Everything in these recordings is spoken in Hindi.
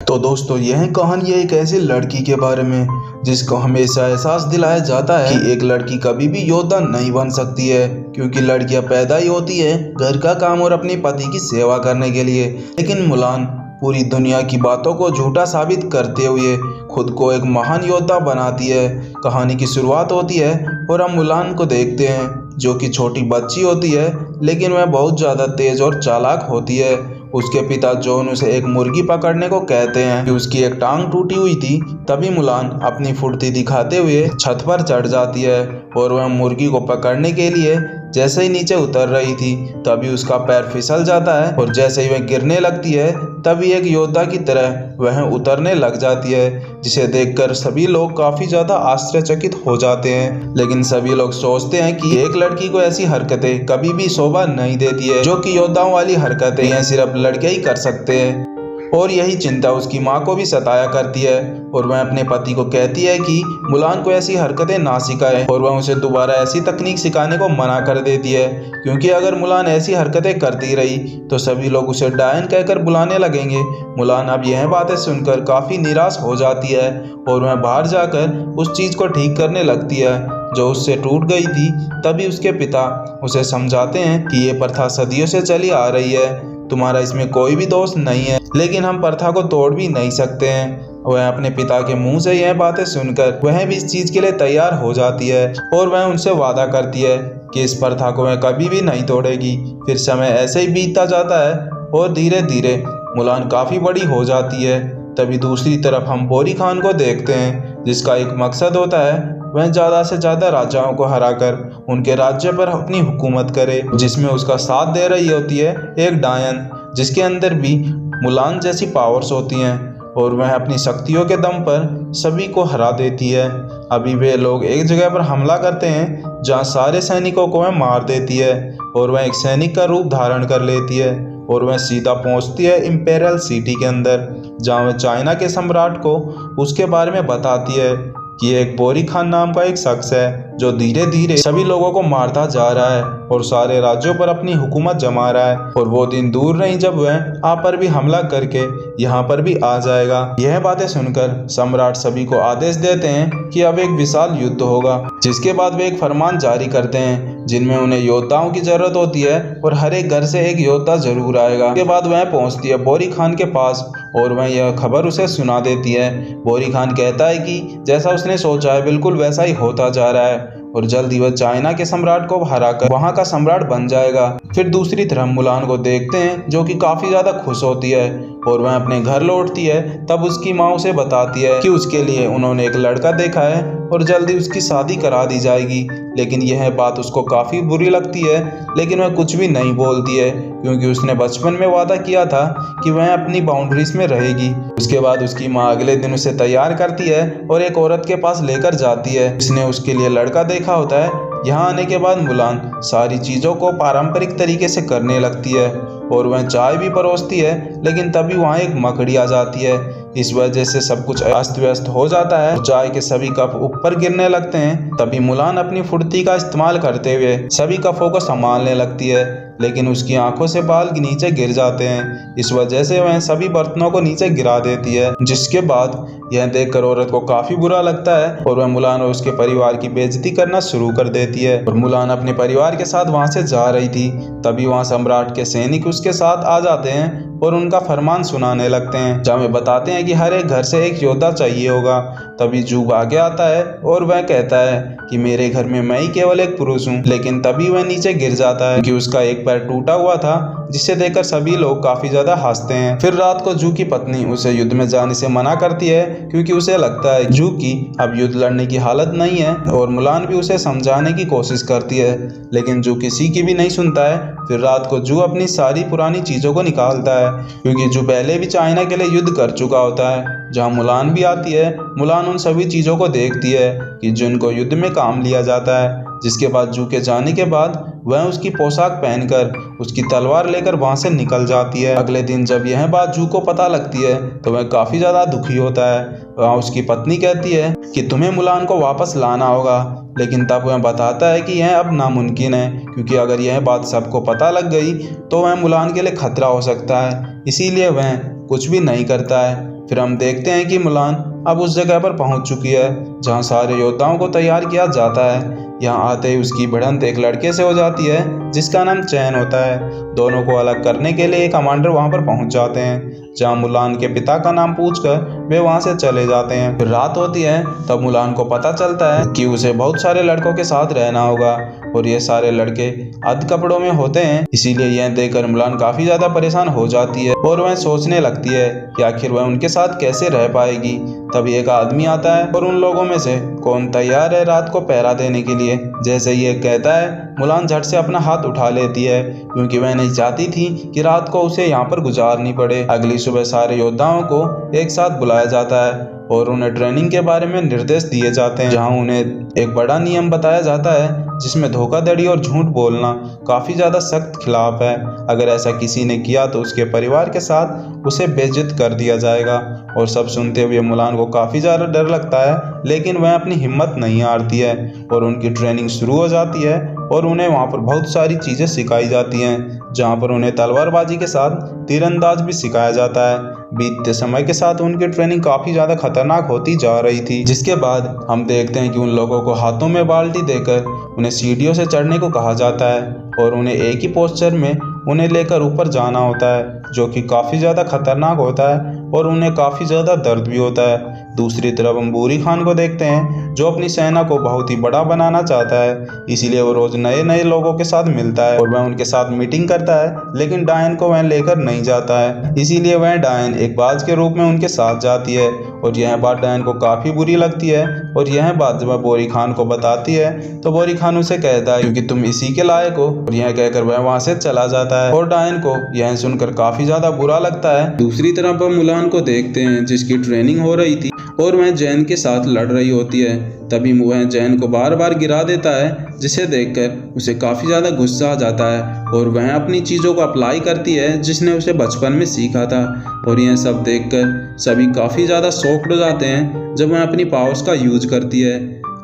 तो दोस्तों यह कहानी है एक ऐसी लड़की के बारे में जिसको हमेशा एहसास दिलाया जाता है कि एक लड़की कभी भी योद्धा नहीं बन सकती है, क्योंकि लड़कियां पैदा ही होती है घर का काम और अपने पति की सेवा करने के लिए। लेकिन मुलान पूरी दुनिया की बातों को झूठा साबित करते हुए खुद को एक महान योद्धा बनाती है। कहानी की शुरुआत होती है और हम मुलान को देखते हैं जो कि छोटी बच्ची होती है, लेकिन वह बहुत ज़्यादा तेज और चालाक होती है। उसके पिता जॉन उसे एक मुर्गी पकड़ने को कहते हैं कि उसकी एक टांग टूटी हुई थी। तभी मुलान अपनी फुर्ती दिखाते हुए छत पर चढ़ जाती है और वह मुर्गी को पकड़ने के लिए जैसे ही नीचे उतर रही थी तभी उसका पैर फिसल जाता है और जैसे ही वह गिरने लगती है तभी एक योद्धा की तरह वह उतरने लग जाती है, जिसे देखकर सभी लोग काफी ज्यादा आश्चर्यचकित हो जाते हैं। लेकिन सभी लोग सोचते हैं कि एक लड़की को ऐसी हरकतें कभी भी शोभा नहीं देती है, जो कि योद्धाओं वाली हरकतें यह सिर्फ लड़के ही कर सकते हैं। और यही चिंता उसकी माँ को भी सताया करती है और वह अपने पति को कहती है कि मुलान को ऐसी हरकतें ना सिखाए और वह उसे दोबारा ऐसी तकनीक सिखाने को मना कर देती है, क्योंकि अगर मुलान ऐसी हरकतें करती रही तो सभी लोग उसे डायन कहकर बुलाने लगेंगे। मुलान अब यह बातें सुनकर काफ़ी निराश हो जाती है और वह बाहर जाकर उस चीज़ को ठीक करने लगती है जो उससे टूट गई थी। तभी उसके पिता उसे समझाते हैं कि ये प्रथा सदियों से चली आ रही है, तुम्हारा इसमें कोई भी दोष नहीं है, लेकिन हम प्रथा को तोड़ भी नहीं सकते हैं। वह अपने पिता के मुंह से यह बातें सुनकर वह भी इस चीज़ के लिए तैयार हो जाती है और वह उनसे वादा करती है कि इस प्रथा को वह कभी भी नहीं तोड़ेगी। फिर समय ऐसे ही बीतता जाता है और धीरे धीरे मुलान काफ़ी बड़ी हो जाती है। तभी दूसरी तरफ हम बोरी खान को देखते हैं, जिसका एक मकसद होता है वह ज़्यादा से ज़्यादा राजाओं को हराकर उनके राज्य पर अपनी हुकूमत करे, जिसमें उसका साथ दे रही होती है एक डायन जिसके अंदर भी मुलान जैसी पावर्स होती हैं और वह अपनी शक्तियों के दम पर सभी को हरा देती है। अभी वे लोग एक जगह पर हमला करते हैं जहां सारे सैनिकों को वह मार देती है और वह एक सैनिक का रूप धारण कर लेती है और वह सीधा पहुंचती है इंपेरियल सिटी के अंदर, जहां वह चाइना के सम्राट को उसके बारे में बताती है कि एक बोरी खान नाम का एक शख्स है जो धीरे धीरे सभी लोगों को मारता जा रहा है और सारे राज्यों पर अपनी हुकूमत जमा रहा है और वो दिन दूर नहीं जब वह आप पर भी हमला करके यहाँ पर भी आ जाएगा। यह बातें सुनकर सम्राट सभी को आदेश देते हैं कि अब एक विशाल युद्ध होगा, जिसके बाद वे एक फरमान जारी करते हैं जिनमें उन्हें योद्धाओं की जरूरत होती है और हर एक घर से एक योद्धा जरूर आएगा। उसके बाद वह पहुंचती है बोरी खान के पास और वह यह खबर उसे सुना देती है। बोरी खान कहता है कि जैसा उसने सोचा है बिल्कुल वैसा ही होता जा रहा है और जल्द ही वह चाइना के सम्राट को हराकर वहां का सम्राट बन जाएगा। फिर दूसरी तरफ मुलान को देखते हैं जो कि काफी ज्यादा खुश होती है और वह अपने घर लौटती है। तब उसकी माँ उसे बताती है कि उसके लिए उन्होंने एक लड़का देखा है और जल्दी उसकी शादी करा दी जाएगी। लेकिन यह बात उसको काफ़ी बुरी लगती है, लेकिन वह कुछ भी नहीं बोलती है क्योंकि उसने बचपन में वादा किया था कि वह अपनी बाउंड्रीज में रहेगी। उसके बाद उसकी माँ अगले दिन उसे तैयार करती है और एक औरत के पास लेकर जाती है जिसने उसके लिए लड़का देखा होता है। यहाँ आने के बाद मुलान सारी चीज़ों को पारंपरिक तरीके से करने लगती है और वह चाय भी परोसती है, लेकिन तभी वहाँ एक मकड़ी आ जाती है। इस वजह से सब कुछ अस्त व्यस्त हो जाता है, चाय के सभी कप ऊपर गिरने लगते हैं। तभी मुलान अपनी फुर्ती का इस्तेमाल करते हुए सभी कपों को संभालने लगती है, लेकिन उसकी आंखों से बाल नीचे गिर जाते हैं। इस वजह से वह सभी बर्तनों को नीचे गिरा देती है, जिसके बाद यह देखकर औरत को काफी बुरा लगता है और वह मुलान और उसके परिवार की बेइज्जती करना शुरू कर देती है। और मुलान अपने परिवार के साथ वहां से जा रही थी, तभी वहां सम्राट के सैनिक उसके साथ आ जाते हैं और उनका फरमान सुनाने लगते हैं, जहाँ वे बताते हैं कि हर एक घर से एक योद्धा चाहिए होगा। तभी जूग आगे आता है और वह कहता है कि मेरे घर में मैं ही केवल एक पुरुष हूँ, लेकिन तभी वह नीचे गिर जाता है कि उसका एक पैर टूटा हुआ था, जिसे देखकर सभी लोग काफी ज्यादा हंसते हैं। फिर रात को जू की पत्नी उसे युद्ध में जाने से मना करती है क्योंकि उसे लगता है जू की अब युद्ध लड़ने की हालत नहीं है और मुलान भी उसे समझाने की कोशिश करती है, लेकिन जू किसी की भी नहीं सुनता है। फिर रात को जू अपनी सारी पुरानी चीजों को निकालता है क्योंकि जू पहले भी चाइना के लिए युद्ध कर चुका होता है। जहाँ मुलान भी आती है, मुलान उन सभी चीज़ों को देखती है कि जिनको युद्ध में काम लिया जाता है, जिसके बाद जू के जाने के बाद वह उसकी पोशाक पहनकर उसकी तलवार लेकर वहां से निकल जाती है। अगले दिन जब यह बात जू को पता लगती है तो वह काफ़ी ज़्यादा दुखी होता है। वहाँ उसकी पत्नी कहती है कि तुम्हें मुलान को वापस लाना होगा, लेकिन तब वह बताता है कि यह अब नामुमकिन है क्योंकि अगर यह बात सबको पता लग गई तो वह मुलान के लिए खतरा हो सकता है, इसीलिए वह कुछ भी नहीं करता है। फिर हम देखते हैं कि मुलान अब उस जगह पर पहुंच चुकी है जहां सारे योद्धाओं को तैयार किया जाता है। यहाँ आते ही उसकी भिड़ंत एक लड़के से हो जाती है जिसका नाम चैन होता है। दोनों को अलग करने के लिए कमांडर वहां पर पहुंच जाते हैं, जहां मुलान के पिता का नाम पूछकर वे वहां से चले जाते हैं। फिर रात होती है, तब मुलान को पता चलता है कि उसे बहुत सारे लड़कों के साथ रहना होगा और ये सारे लड़के अध कपड़ों में होते हैं। इसीलिए यह देखकर मुलान काफी ज्यादा परेशान हो जाती है और वह सोचने लगती है कि आखिर वह उनके साथ कैसे रह पाएगी। तभी एक आदमी आता है और उन लोगों में से कौन तैयार है रात को पहरा देने के लिए। जैसे ये कहता है, मुलान झट से अपना हाथ उठा लेती है क्योंकि वह नहीं चाहती थी कि रात को उसे यहाँ पर गुजारनी पड़े। अगली सुबह सारे योद्धाओं को एक साथ बुलाया जाता है और उन्हें ट्रेनिंग के बारे में निर्देश दिए जाते हैं, जहां उन्हें एक बड़ा नियम बताया जाता है जिसमें धोखाधड़ी और झूठ बोलना काफी ज्यादा सख्त खिलाफ है। अगर ऐसा किसी ने किया तो उसके परिवार के साथ उसे बेइज्जत कर दिया जाएगा। और सब सुनते हुए मुलान को काफी ज्यादा डर लगता है, लेकिन वह अपनी हिम्मत नहीं हारती है और उनकी ट्रेनिंग शुरू हो जाती है और उन्हें वहां पर बहुत सारी चीजें सिखाई जाती हैं, जहां पर उन्हें तलवारबाजी के साथ तीरंदाज भी सिखाया जाता है। बीतते समय के साथ उनकी ट्रेनिंग काफी ज्यादा खतरनाक होती जा रही थी, जिसके बाद हम देखते हैं कि उन लोगों को हाथों में बाल्टी देकर उन्हें सीढ़ियों से चढ़ने को कहा जाता है और उन्हें एक ही पोस्चर में उन्हें लेकर ऊपर जाना होता है, जो कि काफी ज्यादा खतरनाक होता है और उन्हें काफी ज्यादा दर्द भी होता है। दूसरी तरफ हम बूरी खान को देखते हैं जो अपनी सेना को बहुत ही बड़ा बनाना चाहता है, इसीलिए वो रोज नए नए लोगों के साथ मिलता है और वह उनके साथ मीटिंग करता है, लेकिन डायन को वह लेकर नहीं जाता है। इसीलिए वह डायन एक बाज के रूप में उनके साथ जाती है और यह बात डायन को काफी बुरी लगती है और यह बात जब वह बोरी खान को बताती है तो बोरी खान उसे कहता है क्योंकि तुम इसी के लायक हो, और यह कहकर वह वहां से चला जाता है और डायन को यह सुनकर काफी ज्यादा बुरा लगता है। दूसरी तरफ हम मुलान को देखते हैं जिसकी ट्रेनिंग हो रही थी और वह जैन के साथ लड़ रही होती है। तभी वह जैन को बार बार गिरा देता है, जिसे देखकर उसे काफ़ी ज़्यादा गुस्सा आ जाता है और वह अपनी चीज़ों को अप्लाई करती है जिसने उसे बचपन में सीखा था। और यह सब देखकर सभी काफ़ी ज़्यादा शॉक्ड हो जाते हैं जब वह अपनी पावर्स का यूज करती है।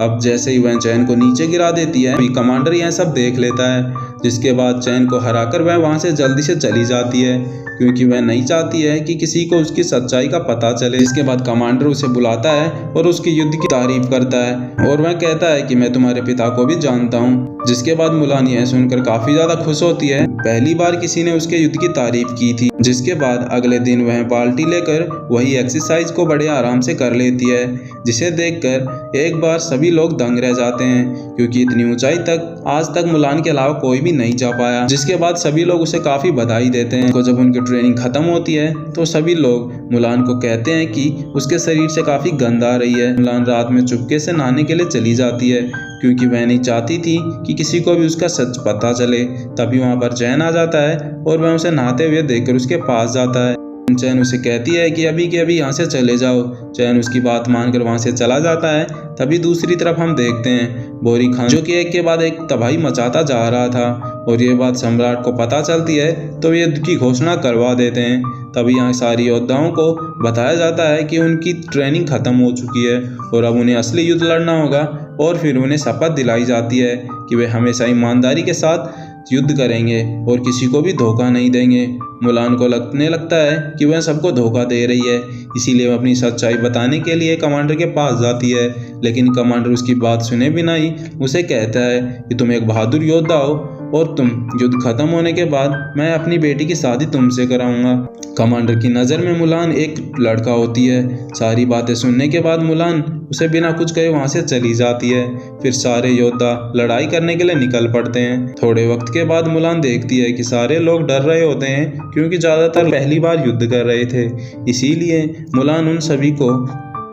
अब जैसे ही वह चैन को नीचे गिरा देती है, कमांडर यह सब देख लेता है, जिसके बाद चैन को हराकर वह वहां से जल्दी से चली जाती है क्योंकि वह नहीं चाहती है कि किसी को उसकी सच्चाई का पता चले। इसके बाद कमांडर उसे बुलाता है और उसके युद्ध की तारीफ करता है और वह कहता है कि मैं तुम्हारे पिता को भी जानता हूँ। जिसके बाद मुलान यह सुनकर काफी ज्यादा खुश होती है, पहली बार किसी ने उसके युद्ध की तारीफ की थी। जिसके बाद अगले दिन वह बाल्टी लेकर वही एक्सरसाइज को बड़े आराम से कर लेती है, जिसे देखकर एक बार सभी लोग दंग रह जाते हैं क्योंकि इतनी ऊंचाई तक आज तक मुलान के अलावा कोई भी नहीं जा पाया। जिसके बाद सभी लोग उसे काफी बधाई देते हैं। जब उनकी ट्रेनिंग खत्म होती है तो सभी लोग मुलान को कहते हैं कि उसके शरीर से काफी गंध आ रही है। मुलान रात में चुपके से नहाने के लिए चली जाती है क्योंकि वह नहीं चाहती थी कि किसी को भी उसका सच पता चले। तभी वहां पर चैन आ जाता है और वह उसे नहाते हुए देखकर उसके पास जाता है। चैन उसे कहती है कि अभी के अभी यहाँ से चले जाओ। चैन उसकी बात मानकर वहां से चला जाता है। तभी दूसरी तरफ हम देखते हैं बोरी खान जो कि एक के बाद एक तबाही मचाता जा रहा था और ये बात सम्राट को पता चलती है तो ये युद्ध की घोषणा करवा देते हैं। तभी यहाँ सारी योद्धाओं को बताया जाता है कि उनकी ट्रेनिंग खत्म हो चुकी है और अब उन्हें असली युद्ध लड़ना होगा और फिर उन्हें शपथ दिलाई जाती है कि वे हमेशा ईमानदारी के साथ युद्ध करेंगे और किसी को भी धोखा नहीं देंगे। मुलान को लगने लगता है कि वह सबको धोखा दे रही है, इसीलिए वह अपनी सच्चाई बताने के लिए कमांडर के पास जाती है, लेकिन कमांडर उसकी बात सुने बिना ही उसे कहता है कि तुम एक बहादुर योद्धा हो और तुम युद्ध खत्म होने के बाद मैं अपनी बेटी की शादी तुमसे कराऊंगा। कमांडर की नज़र में मुलान एक लड़का होती है। सारी बातें सुनने के बाद मुलान उसे बिना कुछ कहे वहां से चली जाती है। फिर सारे योद्धा लड़ाई करने के लिए निकल पड़ते हैं। थोड़े वक्त के बाद मुलान देखती है कि सारे लोग डर रहे होते हैं क्योंकि ज़्यादातर पहली बार युद्ध कर रहे थे। इसीलिए मुलान उन सभी को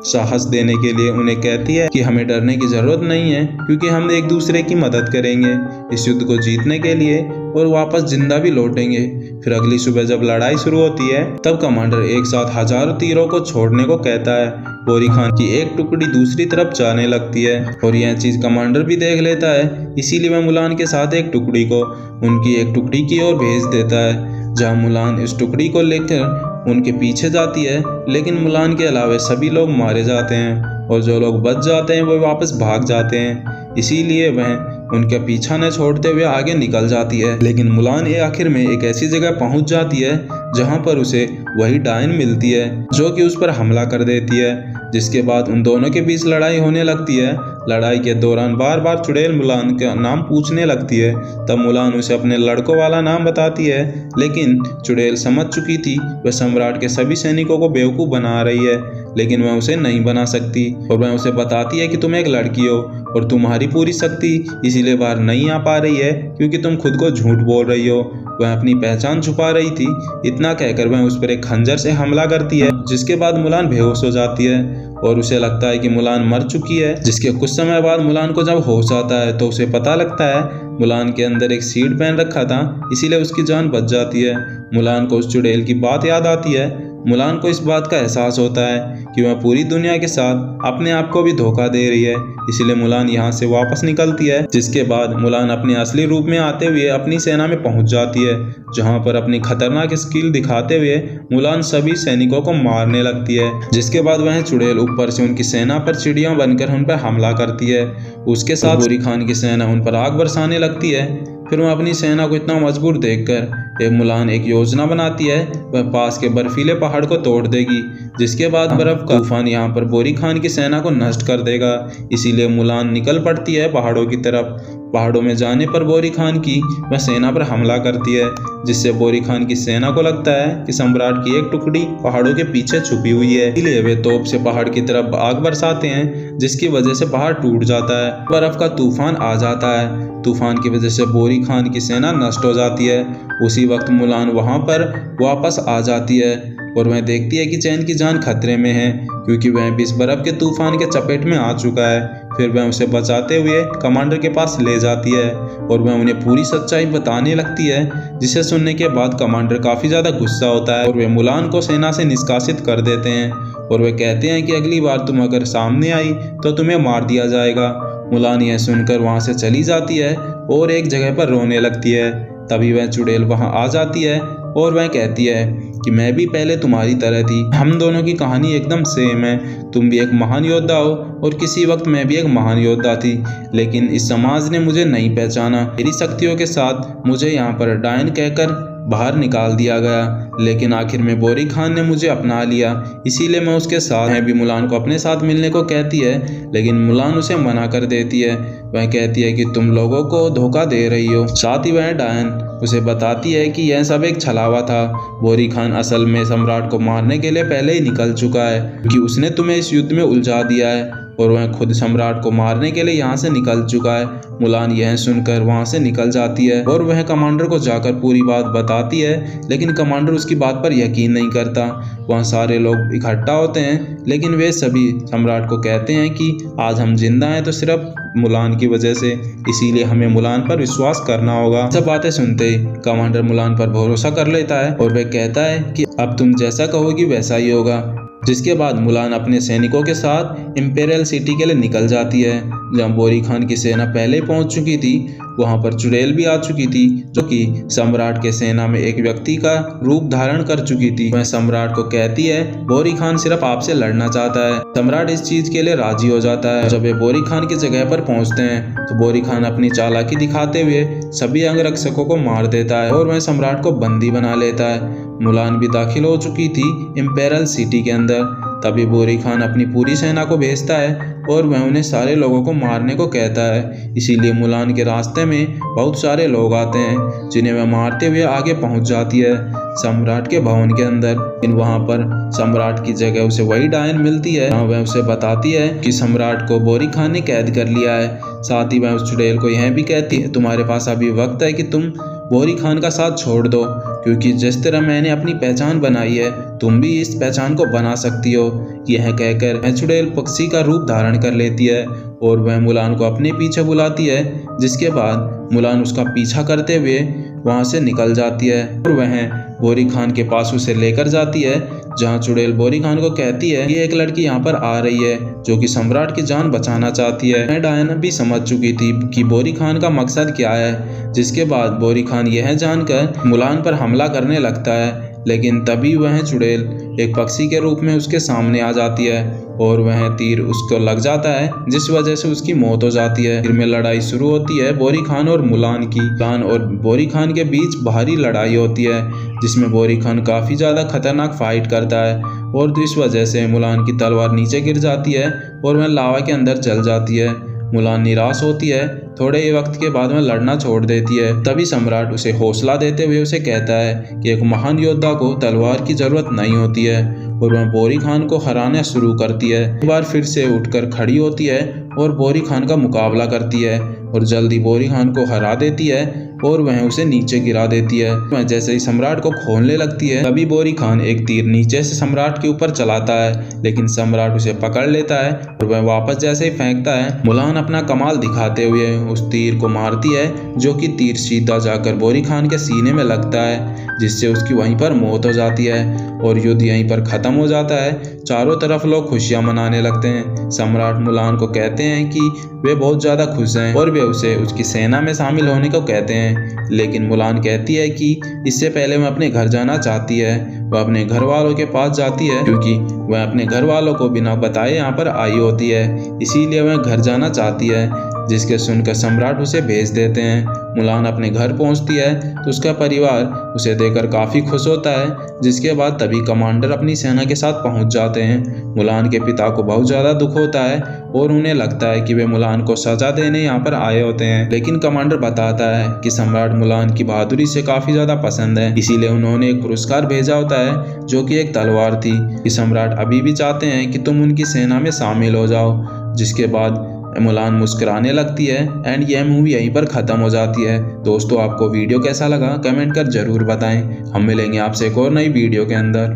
साहस देने के लिए उन्हें कहती है कि हमें डरने की ज़रूरत नहीं है क्योंकि हम एक दूसरे की मदद करेंगे इस युद्ध को जीतने के लिए और वापस जिंदा भी लौटेंगे। फिर अगली सुबह जब लड़ाई शुरू होती है तब कमांडर एक साथ हजारों तीरों को छोड़ने को कहता है। बोरी खान की एक टुकड़ी दूसरी तरफ जाने लगती है और यह चीज़ कमांडर भी देख लेता है, इसीलिए वह मुलान के साथ एक टुकड़ी को उनकी एक टुकड़ी की ओर भेज देता है, जहाँ मुलान इस टुकड़ी को लेकर उनके पीछे जाती है। लेकिन मुलान के अलावा सभी लोग मारे जाते हैं और जो लोग बच जाते हैं वो वापस भाग जाते हैं, इसीलिए वह उनका पीछा न छोड़ते हुए आगे निकल जाती है। लेकिन मुलान आखिर में एक ऐसी जगह पहुंच जाती है जहाँ पर उसे वही डायन मिलती है जो कि उस पर हमला कर देती है। जिसके बाद उन दोनों के बीच लड़ाई होने लगती है। लड़ाई के दौरान बार बार चुड़ैल मुलान का नाम पूछने लगती है। तब मुलान उसे अपने लड़कों वाला नाम बताती है, लेकिन चुड़ैल समझ चुकी थी वह सम्राट के सभी सैनिकों को बेवकूफ़ बना रही है, लेकिन वह उसे नहीं बना सकती। और वह उसे बताती है कि तुम एक लड़की हो और तुम्हारी पूरी शक्ति इसीलिए बाहर नहीं आ पा रही है क्योंकि तुम खुद को झूठ बोल रही हो। वह अपनी पहचान छुपा रही थी। इतना कहकर वह उस पर एक खंजर से हमला करती है, जिसके बाद मुलान बेहोश हो जाती है और उसे लगता है कि मुलान मर चुकी है। जिसके कुछ समय बाद मुलान को जब होश आता है तो उसे पता लगता है मुलान के अंदर एक सीड पहन रखा था, इसीलिए उसकी जान बच जाती है। मुलान को उस चुड़ैल की बात याद आती है। मुलान को इस बात का एहसास होता है कि वह पूरी दुनिया के साथ अपने आप को भी धोखा दे रही है, इसलिए मुलान यहाँ से वापस निकलती है। जिसके बाद मुलान अपने असली रूप में आते हुए अपनी सेना में पहुंच जाती है, जहाँ पर अपनी खतरनाक स्किल दिखाते हुए मुलान सभी सैनिकों को मारने लगती है। जिसके बाद वह चुड़ैल ऊपर से उनकी सेना पर चिड़िया बनकर उन पर हमला करती है। उसके साथ बोरी खान की सेना उन पर आग बरसाने लगती है। फिर वह अपनी सेना को इतना मजबूर देखकर मुलान एक योजना बनाती है, वह पास के बर्फीले पहाड़ को तोड़ देगी, जिसके बाद बर्फ का तूफान यहाँ पर बोरी खान की सेना को नष्ट कर देगा। इसीलिए मुलान निकल पड़ती है पहाड़ों की तरफ। पहाड़ों में जाने पर बोरी खान की वह सेना पर हमला करती है, जिससे बोरी खान की सेना को लगता है कि सम्राट की एक टुकड़ी पहाड़ों के पीछे छुपी हुई है। इसलिए वे तोप से पहाड़ की तरफ आग बरसाते हैं, जिसकी वजह से पहाड़ टूट जाता है। बर्फ का तूफान आ जाता है। तूफान की वजह से बोरी खान की सेना नष्ट हो जाती है। उसी वक्त मुलान वहां पर वापस आ जाती है और वह देखती है कि चैन की जान खतरे में है, क्योंकि वह भी इस बर्फ के तूफान के चपेट में आ चुका है। फिर वह उसे बचाते हुए कमांडर के पास ले जाती है और वह उन्हें पूरी सच्चाई बताने लगती है, जिसे सुनने के बाद कमांडर काफ़ी ज़्यादा गुस्सा होता है और वे मुलान को सेना से निष्कासित कर देते हैं। और वे कहते हैं कि अगली बार तुम अगर सामने आई तो तुम्हें मार दिया जाएगा। मुलान यह सुनकर वहाँ से चली जाती है और एक जगह पर रोने लगती है। तभी वह चुड़ैल वहाँ आ जाती है और वह कहती है कि मैं भी पहले तुम्हारी तरह थी, हम दोनों की कहानी एकदम सेम है। तुम भी एक महान योद्धा हो और किसी वक्त मैं भी एक महान योद्धा थी, लेकिन इस समाज ने मुझे नहीं पहचाना। मेरी शक्तियों के साथ मुझे यहाँ पर डायन कहकर बाहर निकाल दिया गया, लेकिन आखिर में बोरी खान ने मुझे अपना लिया, इसीलिए मैं उसके साथ। मैं भी मुलान को अपने साथ मिलने को कहती है, लेकिन मुलान उसे मना कर देती है। वह कहती है कि तुम लोगों को धोखा दे रही हो। साथ ही वह डायन उसे बताती है कि यह सब एक छलावा था। बोरी खान असल में सम्राट को मारने के लिए पहले ही निकल चुका है, क्योंकि उसने तुम्हें इस युद्ध में उलझा दिया है और वह खुद सम्राट को मारने के लिए यहाँ से निकल चुका है। मुलान यह सुनकर वहाँ से निकल जाती है और वह कमांडर को जाकर पूरी बात बताती है, लेकिन कमांडर उसकी बात पर यकीन नहीं करता। वहाँ सारे लोग इकट्ठा होते हैं, लेकिन वे सभी सम्राट को कहते हैं कि आज हम जिंदा हैं तो सिर्फ मुलान की वजह से, इसीलिए हमें मुलान पर विश्वास करना होगा। सब बातें सुनते ही कमांडर मुलान पर भरोसा कर लेता है और वह कहता है कि अब तुम जैसा कहोगी वैसा ही होगा। जिसके बाद मुलान अपने सैनिकों के साथ इंपेरियल सिटी के लिए निकल जाती है, जहाँ बोरी खान की सेना पहले ही पहुंच चुकी थी। वहां पर चुड़ैल भी आ चुकी थी, जो कि सम्राट के सेना में एक व्यक्ति का रूप धारण कर चुकी थी। वह सम्राट को कहती है बोरी खान सिर्फ आपसे लड़ना चाहता है। सम्राट इस चीज के लिए राजी हो जाता है। जब वे बोरी खान की जगह पर पहुंचते हैं तो बोरी खान अपनी चालाकी दिखाते हुए सभी अंगरक्षकों को मार देता है और वह सम्राट को बंदी बना लेता है। मुलान भी दाखिल हो चुकी थी इंपेरियल सिटी के अंदर। तभी बोरी खान अपनी पूरी सेना को भेजता है और वह उन्हें सारे लोगों को मारने को कहता है। इसीलिए मुलान के रास्ते में बहुत सारे लोग आते हैं, जिन्हें वह मारते हुए आगे पहुंच जाती है सम्राट के भवन के अंदर। लेकिन वहां पर सम्राट की जगह उसे वही डायन मिलती है। वह उसे बताती है कि सम्राट को बोरी खान ने कैद कर लिया है। साथ ही वह उस चुड़ैल को यह भी कहती है तुम्हारे पास अभी वक्त है कि तुम बोरी खान का साथ छोड़ दो, क्योंकि जिस तरह मैंने अपनी पहचान बनाई है तुम भी इस पहचान को बना सकती हो। यह कहकर वह चुड़ैल पक्षी का रूप धारण कर लेती है और वह मुलान को अपने पीछे बुलाती है। जिसके बाद मुलान उसका पीछा करते हुए वहां से निकल जाती है और वह बोरी खान के पास उसे लेकर जाती है, जहां चुड़ैल बोरी खान को कहती है कि एक लड़की यहाँ पर आ रही है जो कि सम्राट की जान बचाना चाहती है। मैं डायना भी समझ चुकी थी कि बोरी खान का मकसद क्या है। जिसके बाद बोरी खान यह जानकर मुलान पर हमला करने लगता है, लेकिन तभी वह चुड़ैल एक पक्षी के रूप में उसके सामने आ जाती है और वह तीर उसको लग जाता है, जिस वजह से उसकी मौत हो जाती है। फिर में लड़ाई शुरू होती है बोरी खान और मुलान की। मुलान और बोरी खान के बीच भारी लड़ाई होती है, जिसमें बोरी खान काफ़ी ज़्यादा खतरनाक फाइट करता है और इस वजह से मुलान की तलवार नीचे गिर जाती है और वह लावा के अंदर जल जाती है। मुलान निराश होती है, थोड़े ही वक्त के बाद में लड़ना छोड़ देती है। तभी सम्राट उसे हौसला देते हुए उसे कहता है कि एक महान योद्धा को तलवार की जरूरत नहीं होती है और वह बोरी खान को हराना शुरू करती है। एक बार फिर से उठकर खड़ी होती है और बोरी खान का मुकाबला करती है और जल्दी बोरी खान को हरा देती है और वह उसे नीचे गिरा देती है। वह जैसे ही सम्राट को खोलने लगती है, तभी बोरी खान एक तीर नीचे से सम्राट के ऊपर चलाता है, लेकिन सम्राट उसे पकड़ लेता है और वह वापस जैसे ही फेंकता है, मुलान अपना कमाल दिखाते हुए उस तीर को मारती है, जो कि तीर सीधा जाकर बोरी खान के सीने में लगता है, जिससे उसकी वहीं पर मौत हो जाती है और युद्ध यहीं पर खत्म हो जाता है। चारों तरफ लोग खुशियां मनाने लगते हैं। सम्राट मुलान को कहते हैं कि वे बहुत ज़्यादा खुश हैं और वे उसे उसकी सेना में शामिल होने को कहते हैं, लेकिन मुलान कहती है कि इससे पहले वह अपने घर जाना चाहती है। वह अपने घर वालों के पास जाती है क्योंकि वह अपने घर वालों को बिना बताए यहाँ पर आई होती है, इसीलिए वह घर जाना चाहती है, जिसके सुनकर सम्राट उसे भेज देते हैं। मुलान अपने घर पहुंचती है तो उसका परिवार उसे देखकर काफ़ी खुश होता है, जिसके बाद तभी कमांडर अपनी सेना के साथ पहुंच जाते हैं। मुलान के पिता को बहुत ज़्यादा दुख होता है और उन्हें लगता है कि वे मुलान को सजा देने यहाँ पर आए होते हैं, लेकिन कमांडर बताता है कि सम्राट मुलान की बहादुरी से काफ़ी ज़्यादा पसंद है, इसीलिए उन्होंने एक पुरस्कार भेजा होता है जो कि एक तलवार थी कि सम्राट अभी भी चाहते हैं कि तुम उनकी सेना में शामिल हो जाओ। जिसके बाद मुलान मुस्कुराने लगती है एंड यह मूवी यहीं पर ख़त्म हो जाती है। दोस्तों, आपको वीडियो कैसा लगा कमेंट कर ज़रूर बताएं। हम मिलेंगे आपसे एक और नई वीडियो के अंदर।